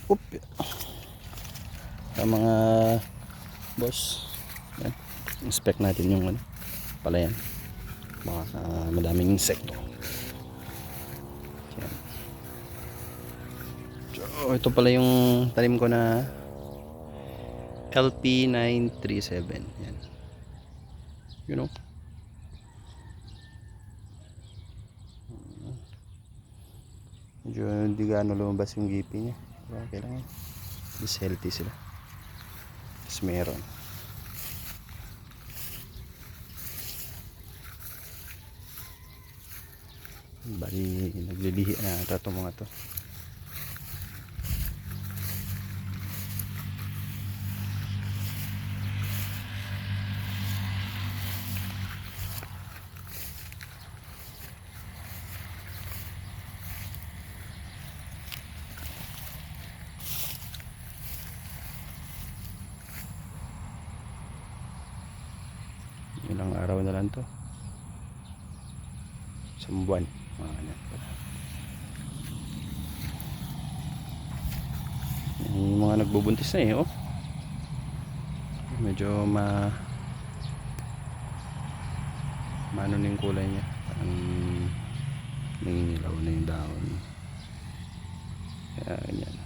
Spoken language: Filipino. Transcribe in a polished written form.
Oop. Sa mga boss, yan. Inspect natin yung ano, palayan. Baka madaming insekto. Yan. So, ito pala yung talim ko na LP937. Yan. You know. Medyo hindi gaano lumabas yung gipi niya. Pero okay lang yan. Mas healthy sila. Tapos meron. Bali, naglilihi na ata itong mga to. Ilang araw na lang to, isang buwan, mga ganyan. Yung mga nagbubuntis na oh. Medyo maano na yung kulay niya, parang nangingilaw na yung dahon, kaya ganyan.